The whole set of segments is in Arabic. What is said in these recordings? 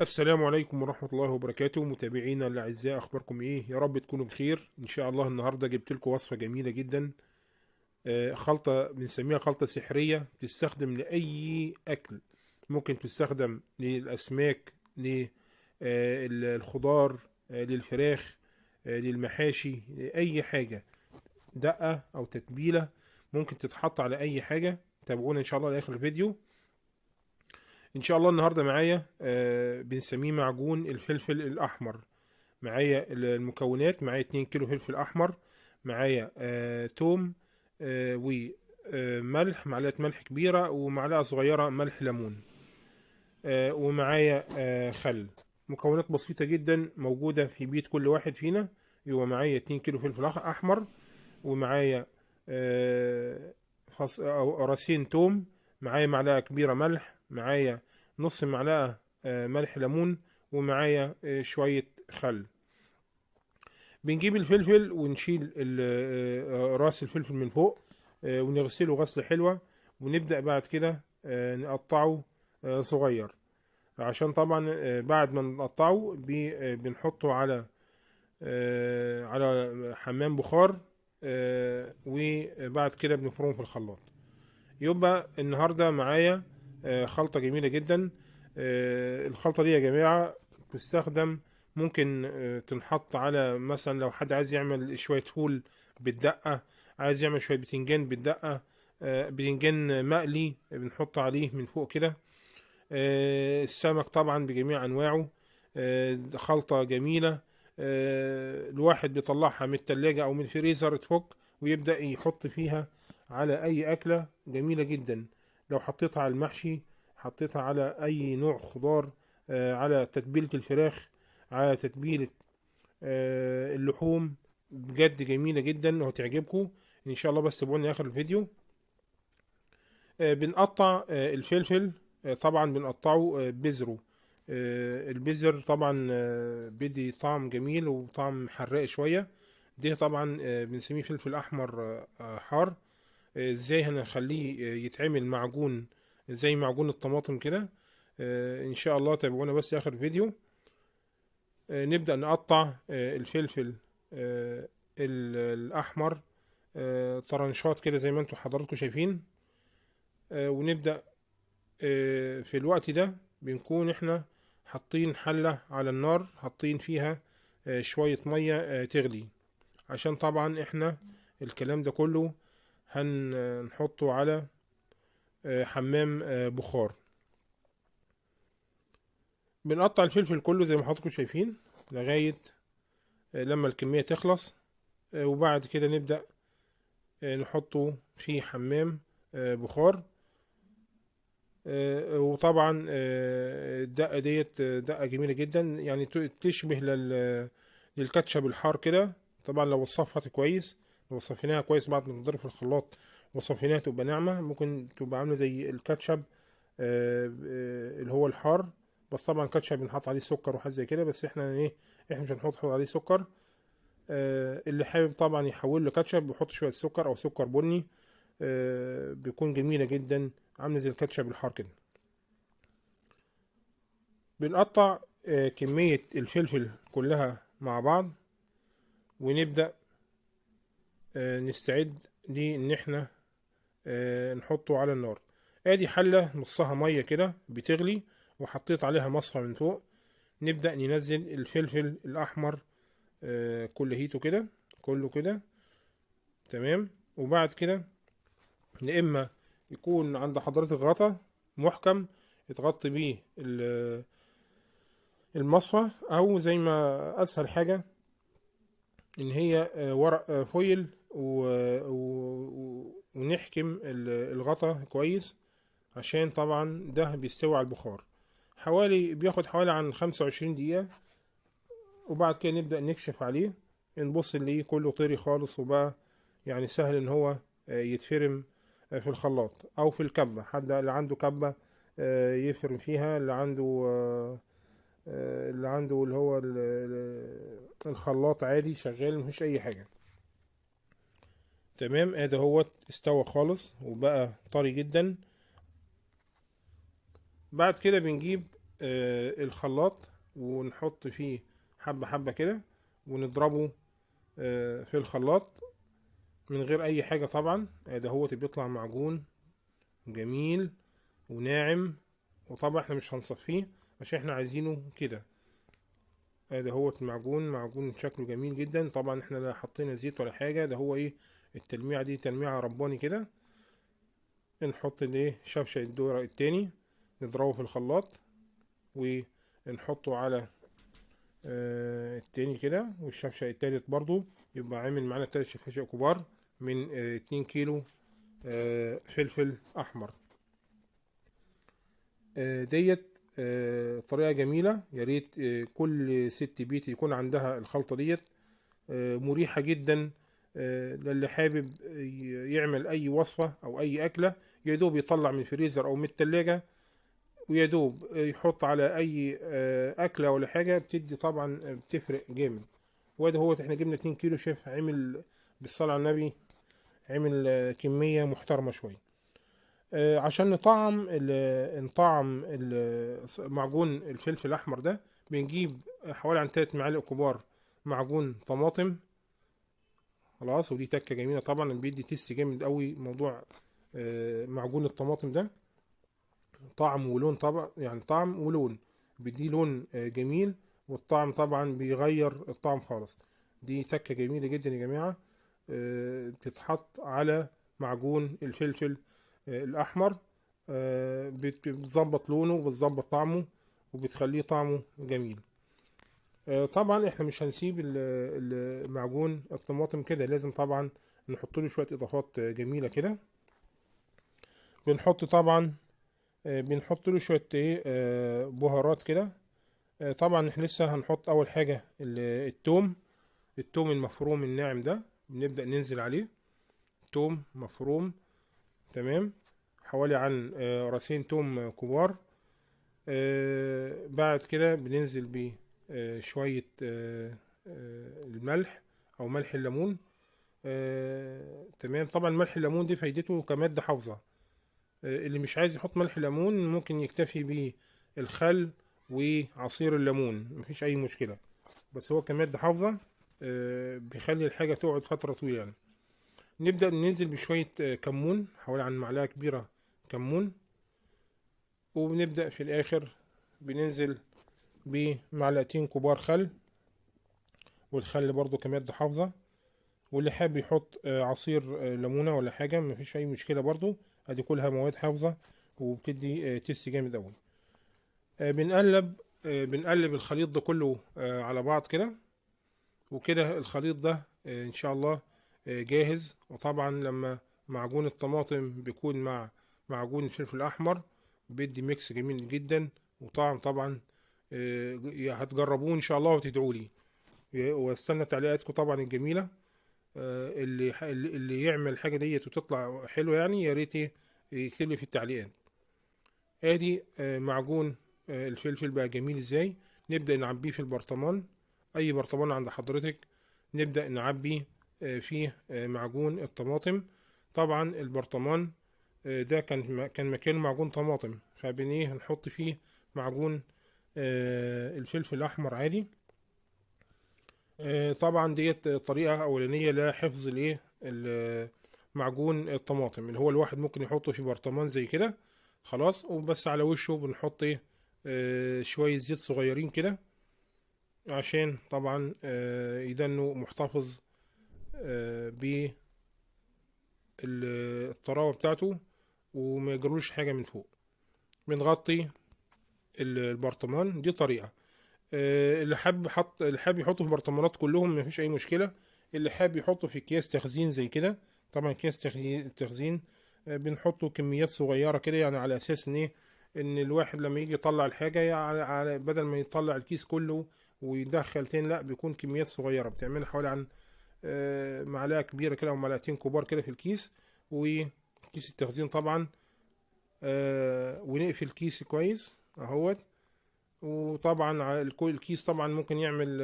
السلام عليكم ورحمة الله وبركاته، متابعينا الأعزاء، أخباركم إيه؟ يا رب تكونوا بخير إن شاء الله. النهاردة جبت لكم وصفة جميلة جدا. خلطة بنسميها خلطة سحرية، بتستخدم لأي أكل. ممكن تستخدم للأسماك، للخضار، للفراخ، للمحاشي، لأي حاجة. دقة أو تتبيلة ممكن تتحط على أي حاجة. تابعونا إن شاء الله لآخر الفيديو. ان شاء الله النهارده معايا بنسميه معجون الفلفل الاحمر. معايا المكونات: معايا 2 كيلو فلفل احمر، معايا توم، وملح، معلقه ملح كبيره ومعلقه صغيره ملح ليمون، ومعايا خل. مكونات بسيطه جدا موجوده في بيت كل واحد فينا. يبقى معايا 2 كيلو فلفل احمر، ومعايا أو راسين توم، معايا معلقة كبيرة ملح، معايا نص معلقة ملح ليمون، ومعايا شوية خل. بنجيب الفلفل ونشيل راس الفلفل من فوق، ونغسله غسلة حلوة، ونبدأ بعد كده نقطعه صغير. عشان طبعا بعد ما نقطعه بنحطه على حمام بخار، وبعد كده بنفرمه في الخلاط. يبقى النهارده معايا خلطة جميلة جدا. الخلطة دي يا جماعة تستخدم، ممكن تنحط على، مثلا لو حد عايز يعمل شوية فول بالدقة، عايز يعمل شوية بتنجان بالدقة، بتنجان مقلي بنحط عليه من فوق كده، السمك طبعا بجميع انواعه. خلطة جميلة. الواحد بيطلعها من التلاجة او من الفريزر، تفك ويبدأ يحط فيها على اي اكلة جميلة جدا. لو حطيتها على المحشي، حطيتها على اي نوع خضار، على تتبيلة الفراخ، على تتبيلة اللحوم، بجد جميلة جدا وهتعجبكم ان شاء الله. بس تابعوني اخر الفيديو. بنقطع الفلفل. طبعا بنقطعه بذره. البذر طبعا بيدي طعم جميل وطعم حراق شوية. ده طبعا بنسميه فلفل أحمر حار. ازاي هنخليه يتعمل معجون زي معجون الطماطم كده؟ ان شاء الله تابعونا بس آخر الفيديو. نبدأ نقطع الفلفل الأحمر طرنشات كده زي ما انتم حضراتكم شايفين. ونبدأ في الوقت ده بنكون احنا حاطين حلة على النار، حاطين فيها شوية مية تغلي، عشان طبعا احنا الكلام ده كله هنحطه على حمام بخار. بنقطع الفلفل كله زي ما حضراتكم شايفين لغاية لما الكمية تخلص، وبعد كده نبدأ نحطه في حمام بخار. وطبعا الدقة ديت دقة جميلة جدا، يعني تشبه للكاتشب الحار كده. طبعا لو اتصفت كويس، لو صفيناها كويس بعد ما تضرب في الخلاط وصفيناها تبقى ناعمة، ممكن تبقى عاملة زي الكاتشب اللي هو الحار. بس طبعا كاتشب بنحط عليه سكر وحاجات زي كده، بس احنا ايه، احنا مش هنحط عليه سكر. اللي حابب طبعا يحول له كاتشب بيحط شوية سكر او سكر بني، بيكون جميلة جدا، عاملة زي الكاتشب الحار كده. بنقطع كمية الفلفل كلها مع بعض، ونبدأ نستعد لان احنا نحطه على النار. ادي حلة نصها مية كده بتغلي، وحطيت عليها مصفى من فوق. نبدأ ننزل الفلفل الأحمر كل هيته كده، كله كده تمام. وبعد كده يا إما يكون عند حضرتك غطا محكم يتغطي بيه المصفى، أو زي ما أسهل حاجة ان هي ورق فويل ونحكم الغطا كويس، عشان طبعا ده بيستوي على البخار. بياخد حوالي عن 25 دقيقة. وبعد كده نبدأ نكشف عليه، نبص اللي كله طري خالص، وبقى يعني سهل ان هو يتفرم في الخلاط او في الكبة. حد اللي عنده كبة يفرم فيها، اللي هو الخلاط عادي شغال مفيش اي حاجة. تمام، ادي هو استوى خالص وبقى طري جدا. بعد كده بنجيب الخلاط ونحط فيه حبة حبة كده ونضربه في الخلاط من غير اي حاجة طبعا. ده هو بيطلع معجون جميل وناعم، وطبعا احنا مش هنصفيه عشان احنا عايزينه كده. ده هو المعجون، معجون شكله جميل جدا. طبعا احنا لا حطينا زيت ولا حاجة، ده هو ايه، التلميعة دي تلميعة رباني كده. نحط الايه شفشة الدورة التاني، نضربه في الخلاط ونحطه على التاني كده، والشفشة التالت برضو، يبقى عامل معانا 3 شفاشة كبار من 2 كيلو فلفل احمر. ديت طريقة جميلة، يا ريت كل ست بيت يكون عندها الخلطة ديت. مريحة جدا للي حابب يعمل اي وصفة او اي اكلة، يدوب يطلع من الفريزر او من التلاجة ويدوب يحط على اي اكلة ولا حاجة، بتدي طبعا بتفرق جامد. وده هو احنا جبنا 2 كيلو، شيف عمل بالصلاة على النبي، عمل كمية محترمة شوية. عشان نطعم معجون الفلفل الاحمر ده، بنجيب حوالي عن 3 معالق كبار معجون طماطم. خلاص، ودي تكه جميله طبعا، بيدي تيست جامد قوي موضوع معجون الطماطم ده. طعم ولون طبعا، يعني طعم ولون، بيدي لون جميل، والطعم طبعا بيغير الطعم خالص. دي تكه جميله جدا يا جماعه، بتتحط على معجون الفلفل الاحمر. بتظبط لونه وبتظبط طعمه وبتخليه طعمه جميل. طبعا احنا مش هنسيب معجون الطماطم كده، لازم طبعا نحط له شويه اضافات جميله كده. بنحط طبعا بنحط له شويه ايه بهارات كده. طبعا احنا لسه هنحط اول حاجه التوم. التوم المفروم الناعم ده بنبدا ننزل عليه، توم مفروم تمام، حوالي عن راسين توم كبار. بعد كده بننزل بشوية الملح أو ملح الليمون. تمام، طبعا ملح الليمون دي فايدته كمادة حافظة. اللي مش عايز يحط ملح ليمون ممكن يكتفي بالخل وعصير الليمون، مفيش أي مشكلة، بس هو كمادة حافظة بيخلي الحاجة تقعد فترة طويلة يعني. نبدأ ننزل بشوية كمون، حوالي عن معلقة كبيرة كمون. وبنبدأ في الآخر بننزل بمعلقتين كبار خل، والخل برضو كمادة حافظة. واللي حابب يحط عصير ليمونة ولا حاجة مفيش أي مشكلة برضو، ادي كلها مواد حافظة وبتدي تيست جامد أوي. بنقلب الخليط ده كله على بعض كده، وكده الخليط ده إن شاء الله جاهز. وطبعا لما معجون الطماطم بيكون مع معجون الفلفل الأحمر بيدي ميكس جميل جدا وطعم طبعا. هتجربوه إن شاء الله وتدعوا لي، واستنى تعليقاتكم طبعا الجميلة. اللي يعمل الحاجة ديت وتطلع حلوة يعني، يا ريت يكتب لي في التعليقات. ادي معجون الفلفل بقى جميل ازاي. نبدأ نعبيه في البرطمان، اي برطمان عند حضرتك نبدأ نعبي فيه معجون الطماطم. طبعا البرطمان ده كان مكانه معجون طماطم، فبنيه هنحط فيه معجون الفلفل الاحمر عادي. طبعا ديت طريقة اولانية لحفظ الايه معجون الطماطم، اللي هو الواحد ممكن يحطه في برطمان زي كده خلاص، وبس على وشه بنحط ايه شوية زيت صغيرين كده، عشان طبعا يدنه محتفظ بالطراوة بتاعته وما يجرلوش حاجة من فوق. بنغطي البرطمان، دي طريقة. اللي حابب يحطه في برطمانات كلهم مفيش اي مشكلة. اللي حابب يحطه في اكياس تخزين زي كده، طبعا اكياس تخزين بنحطه كميات صغيرة كده، يعني على اساس ان ايه، ان الواحد لما يجي يطلع الحاجة يعني على بدل ما يطلع الكيس كله ويدخل تاني، لا بيكون كميات صغيرة، بتعمل حوالي عن معلقة كبيرة كده او معلقتين كبار كده في الكيس. وكيس التخزين طبعا ونقفل الكيس كويس اهوت. وطبعا على كل الكيس طبعا ممكن يعمل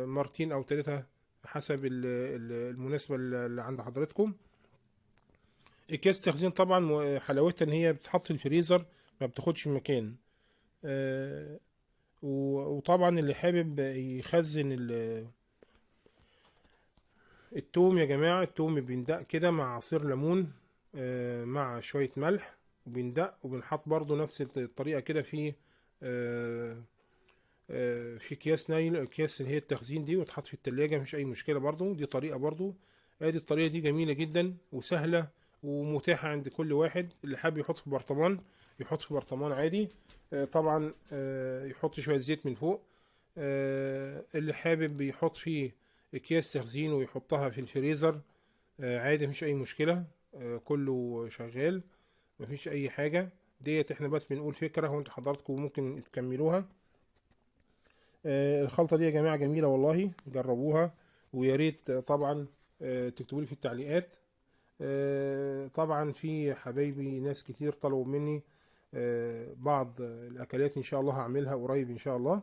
مرتين او ثلاثة حسب المناسبة اللي عند حضرتكم. اكياس تخزين طبعا حلاوتها ان هي بتتحط في الفريزر، ما بتاخدش مكان. وطبعا اللي حابب يخزن التوم يا جماعة، التوم بيندق كده مع عصير ليمون مع شوية ملح، وبيندق وبنحط برضو نفس الطريقة كده في في اكياس نايل، اكياس اللي هي التخزين دي، وتحط في التلاجة مفيش اي مشكلة. برضو دي طريقة برضو، ادي الطريقة دي جميلة جدا وسهلة ومتاحة عند كل واحد. اللي حابب يحط في برطمان يحط في برطمان عادي، طبعا يحط شوية زيت من فوق. اللي حابب يحط فيه اكياس تخزين ويحطها في الفريزر عادي مفيش اي مشكلة، كله شغال مفيش اي حاجة. ديت احنا بس بنقول فكرة وانتوا حضراتكم ممكن تكملوها. الخلطة دي يا جماعة جميلة والله، جربوها. ويا ريت طبعا تكتبوا لي في التعليقات. طبعا في حبايبي ناس كتير طلبوا مني بعض الاكلات، ان شاء الله هعملها قريب ان شاء الله.